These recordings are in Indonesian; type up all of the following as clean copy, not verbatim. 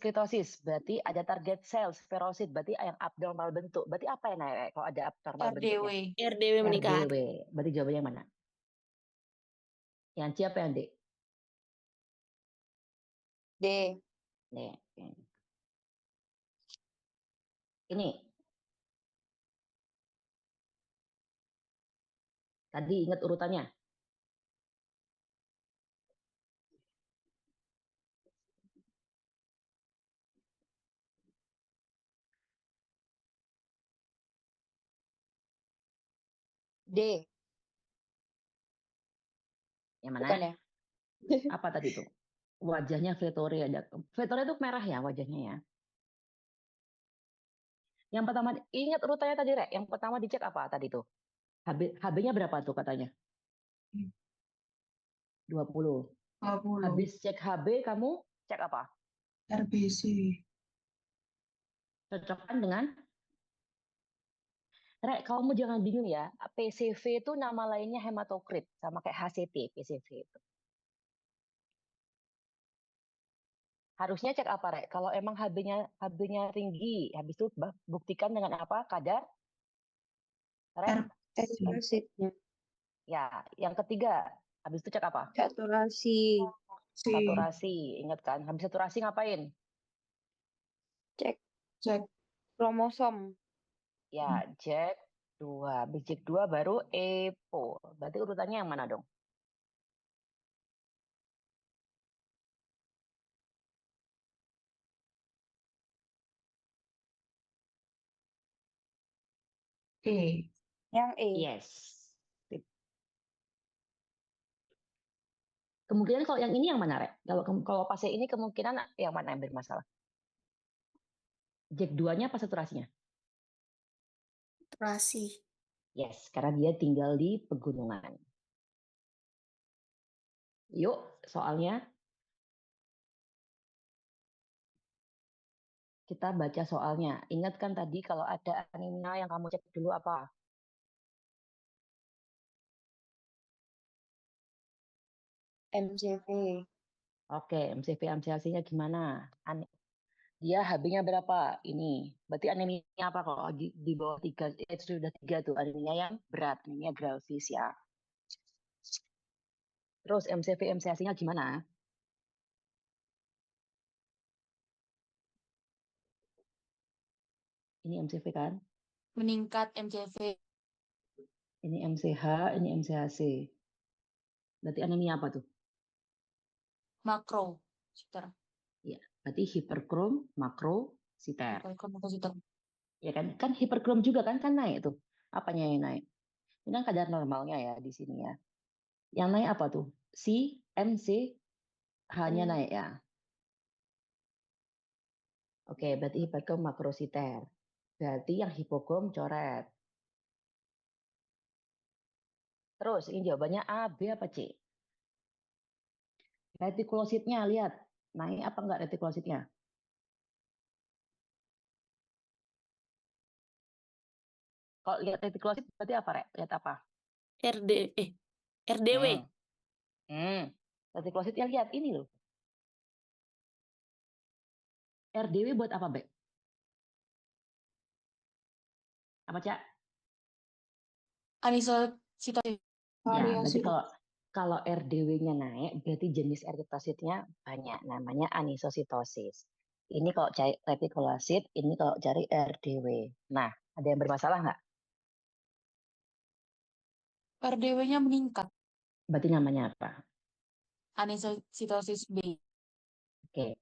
anisositosis berarti ada target sel, sferosit berarti yang abnormal bentuk. Berarti apa yang naik kalau ada abnormal RDW. bentuknya? RDW meningkat. RDW. Berarti jawabannya yang mana? Yang C apa yang D? D. Nih. Ini. Tadi ingat urutannya. D. Yang mana? Bukan ya? Apa tadi itu? Wajahnya Vittoria. Vittoria itu merah ya wajahnya ya. Yang pertama, ingat urutannya tadi, Rek. Yang pertama dicek apa tadi tuh? HB-nya berapa tuh katanya? 20. 20. Habis cek HB, kamu cek apa? RBC. Cocokkan dengan? Rek, kamu jangan bingung ya. PCV itu nama lainnya hematokrit. Sama kayak HCT, PCV itu. Harusnya cek apa, Rek? Kalau emang HB-nya tinggi, habis itu buktikan dengan apa? Kadar? Rek? Eritrositnya. Ya, yang ketiga. Habis itu cek apa? Saturasi. Saturasi. Ingat kan? Habis saturasi ngapain? Cek Cek. kromosom. Ya, cek 2. Habis cek 2 baru EPO. Berarti urutannya yang mana dong? E. Yang E. Yes. Kemungkinan kalau yang ini yang mana, Rek? Kalau pas yang ini kemungkinan yang mana yang bermasalah? Jack 2-nya apa saturasinya? Saturasi. Yes, karena dia tinggal di pegunungan. Yuk, soalnya kita baca soalnya. Ingat kan tadi kalau ada anemia yang kamu cek dulu apa? MCV. Oke, MCV, MCLC-nya gimana? Dia HB-nya berapa? Ini. Berarti anemia apa kalau di bawah 3? Itu sudah 3 tuh. Anemia yang berat. Anemia gravis ya. Terus MCV, MCLC-nya gimana? Ini MCV kan? Meningkat MCV. Ini MCH, ini MCHC. Berarti anemia apa tuh? Makro. Siter. Ya, berarti hiperkrom, makrositer. Kromosom. Ya kan? Kan hiperkrom juga kan naik tuh. Apanya yang naik? Ini kan kadar normalnya ya di sini ya. Yang naik apa tuh? C, MC, H-nya naik ya. Oke, berarti hiperkrom makrositer. Berarti yang hipokrom coret. Terus ini jawabannya A, B apa C? Retikulositnya lihat. Naik apa enggak retikulositnya? Kalau lihat retikulosit berarti apa, Rek? Lihat apa? RDW. Retikulositnya lihat ini loh. RDW buat apa, Bek? Apa, Cak? Anisositosis. Ya, berarti kalau RDW-nya naik, berarti jenis eritrositnya banyak, namanya anisositosis. Ini kalau cari retikulosit, ini kalau cari RDW. Nah, ada yang bermasalah nggak? RDW-nya meningkat. Berarti namanya apa? Anisositosis B. Oke.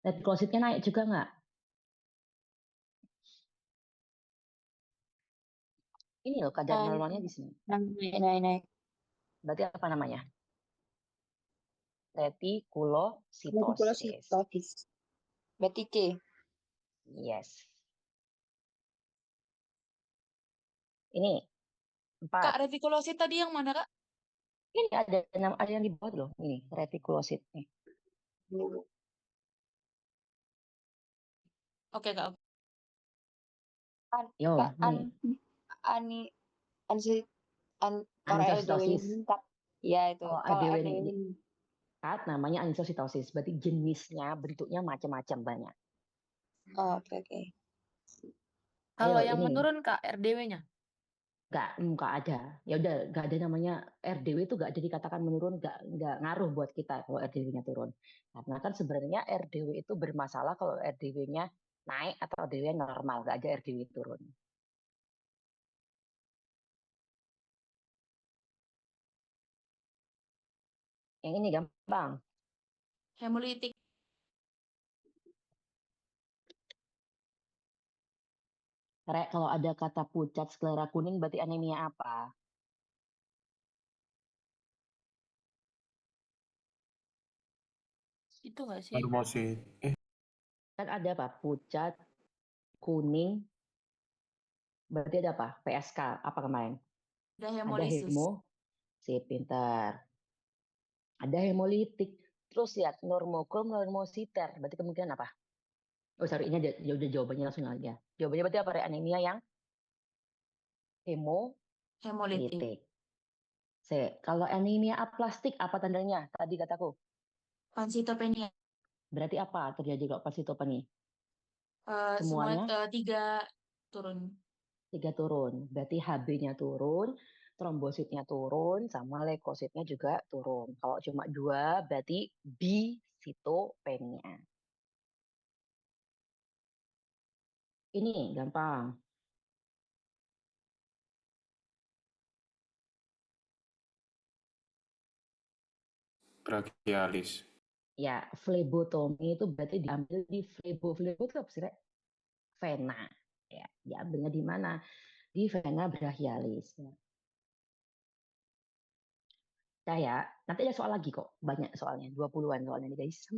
Retikulositnya naik juga nggak? Ini loh kadar normalnya di sini. Naik. Berarti apa namanya? Retikulositosis. Retikulositosis. Berarti C. Yes. Ini 4. Kak, retikulosit tadi yang mana, Kak? Ini ada yang di bawah loh. Ini retikulosit nih. Oke, Kak. Yo, Kalau anisositosis. meningkat. Ya itu. Oh, Kalau ADW RDW ini. namanya anisositosis. Berarti jenisnya, bentuknya macam-macam banyak. Oh, oke. Kalau Ayo yang ini menurun Kak, RDW-nya. nggak ada. Ya udah nggak ada namanya RDW itu nggak jadi dikatakan menurun, nggak ngaruh buat kita kalau RDW-nya turun. Karena kan sebenarnya RDW itu bermasalah kalau RDW-nya naik atau RDW-nya normal, nggak ada RDW turun. Yang ini gampang. Hemolitik. Rek, kalau ada kata pucat sklera kuning berarti anemia apa? Itu nggak sih? Normosit. Kan ada apa? Pucat, kuning, berarti ada apa? PSK, apa kemarin? Ada Ada hemolisis. hemo, si pintar. Ada hemolitik. Terus lihat normokrom, normositer. Berarti kemungkinan apa? Oh, sorry, ini udah jawabannya langsung aja. Jawabannya berarti apa? Rek? Anemia yang Hemolitik. hemolitik. Kalau anemia aplastik, apa tandanya? Tadi kataku. Pansitopenia. Berarti apa terjadi kalau pas sitopenia? Semua Semuanya 3 turun. 3 turun. Berarti HB-nya turun, trombositnya turun, sama leukositnya juga turun. Kalau cuma 2, berarti bisitopenia. Ini gampang. Brachialis. Ya, flebotomi itu berarti diambil di flebo itu apa sih, Rek? Vena. Ya, diambilnya di mana? Di vena brachialis. Ya. Nah ya, nanti ada soal lagi kok. Banyak soalnya, 20-an soalnya nih guys.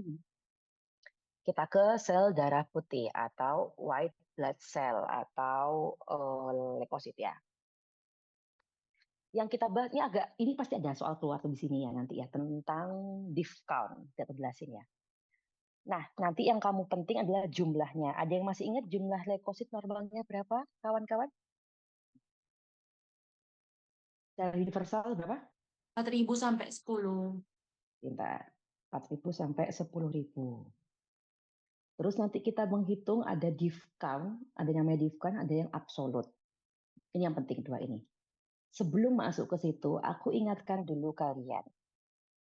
Kita ke sel darah putih atau white blood cell atau leukosit ya. Yang kita bahas ini pasti ada soal keluar tuh di sini ya nanti ya tentang diff count. Kita jelasin ya. Nah, nanti yang kamu penting adalah jumlahnya. Ada yang masih ingat jumlah leukosit normalnya berapa, kawan-kawan? Secara universal berapa? 4.000 sampai 10. Pintar. 4.000 sampai 10.000. Terus nanti kita menghitung ada diff count, ada yang namanya diff count, ada yang absolut. Ini yang penting dua ini. Sebelum masuk ke situ, aku ingatkan dulu kalian.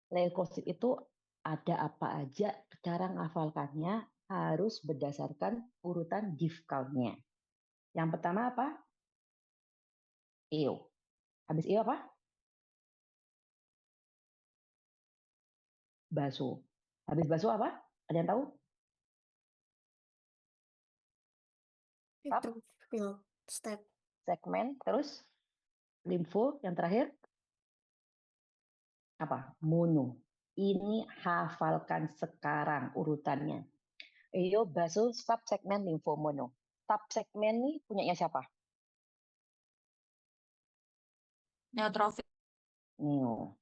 Leukosit itu ada apa aja, cara ngafalkannya harus berdasarkan urutan diff count-nya. Yang pertama apa? EO. Habis EO apa? Baso. Habis baso apa? Ada yang tahu? Neutrophil stem. Segmen, terus limfo, yang terakhir apa? Mono. Ini hafalkan sekarang urutannya. EO, baso, subsegmen, limfo, mono. Subsegmen ini punyanya siapa? Neutrofil. Neo.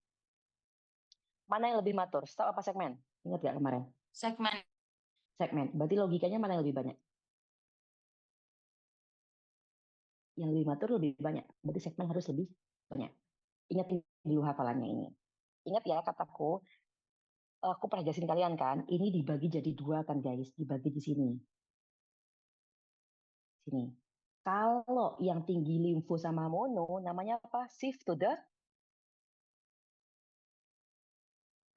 Mana yang lebih matur? Stop apa segmen? Ingat gak kemarin? Segmen. Segmen. Berarti logikanya mana yang lebih banyak? Yang lebih matur lebih banyak. Berarti segmen harus lebih banyak. Ingat dulu hafalannya ini. Ingat ya kataku, aku pernah jelasin kalian kan, ini dibagi jadi 2 kan guys, dibagi di sini. Sini. Kalau yang tinggi limfo sama mono, namanya apa? Shift to the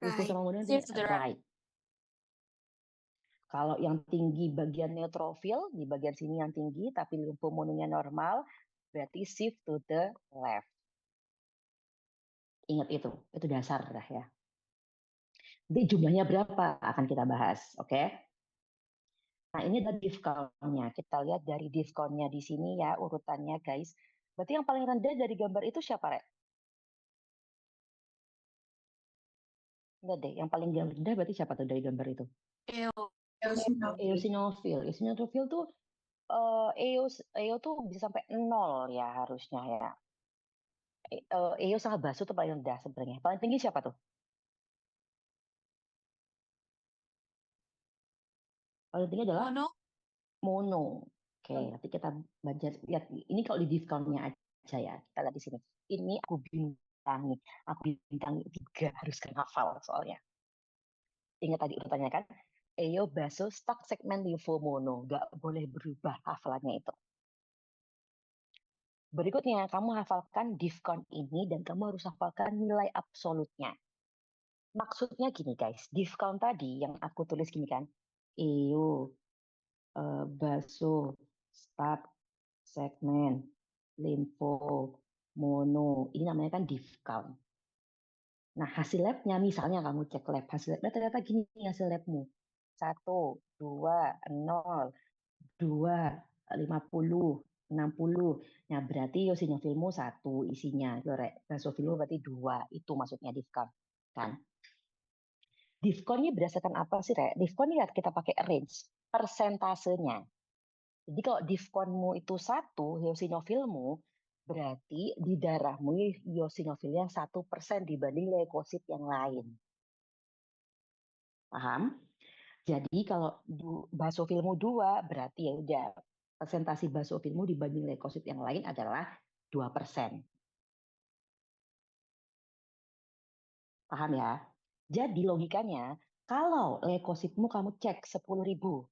limfo Right. sama mono Shift to the right. right. Kalau yang tinggi bagian neutrofil, di bagian sini yang tinggi, tapi limfomononya normal, berarti shift to the left. Ingat itu dasar dah ya. Jadi jumlahnya berapa akan kita bahas, oke? Nah ini dari diff count-nya. Kita lihat dari diff count-nya di sini ya urutannya guys. Berarti yang paling rendah dari gambar itu siapa, Rek? Enggak deh, yang paling rendah berarti siapa tuh dari gambar itu? EO. Eosinofil. Eosinofil tuh EO tuh bisa sampai 0 ya harusnya ya. EO sama baso tuh paling rendah sebenarnya. Paling tinggi siapa tuh? Paling tinggi adalah Mono. mono. Oke, nanti kita baca lihat ini kalau di discountnya aja ya. Kita lihat di sini. Ini aku bintangi 3 harus kan hafal soalnya. Ingat tadi urutannya kan? Eyo baso stock segmen limfo mono. Nggak boleh berubah hafalannya itu. Berikutnya, kamu hafalkan diskon ini dan kamu harus hafalkan nilai absolutnya. Maksudnya gini guys, diskon tadi yang aku tulis gini kan, EO, baso, start, segmen, limfo, mono. Ini namanya kan diskon. Nah, hasil labnya misalnya kamu cek lab, hasil labnya ternyata gini hasil labmu. 1, 2, 0, 2, 50, 60. Nah, berarti eosinofilmu 1 isinya. Basofilmu berarti 2. Itu maksudnya diskon. Kan? Diskonnya berdasarkan apa sih, Rek? Diskon ya kita pakai range, persentasenya. Jadi kalau diskonmu itu 1, eosinofilmu, berarti di darahmu eosinofilnya 1% dibanding leukosit yang lain. Paham? Jadi kalau basofilmu 2, berarti ya udah presentasi basofilmu dibanding leukosit yang lain adalah 2%. Paham ya? Jadi logikanya, kalau leukositmu kamu cek 10.000.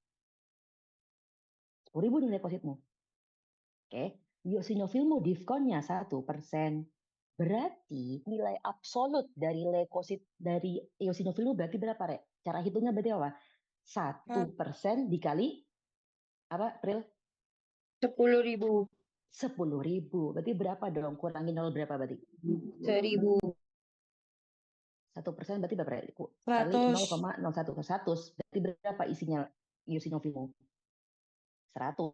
10.000 nih leukositmu. Oke, eosinofilmu diskonnya 1%. Berarti nilai absolut dari leukosit dari eosinofilmu berarti berapa, Rek? Cara hitungnya berarti apa? 1% dikali apa, April? 10.000. 10.000. Berarti berapa dong? Kurangi 0 berapa berarti? 1.000. 1% berarti berapa? Rek? Kali 100. 0,01 ke 100. Berarti berapa isinya eosinofilmu? 100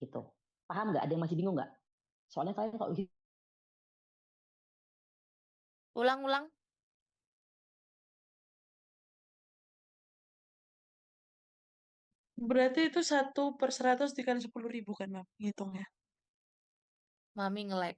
gitu. Paham nggak? Ada yang masih bingung nggak? Soalnya kalian kalau Ulang-ulang. Berarti itu 1/100 dikali 10.000 kan, Map? Ngitungnya. Mami nge-lag.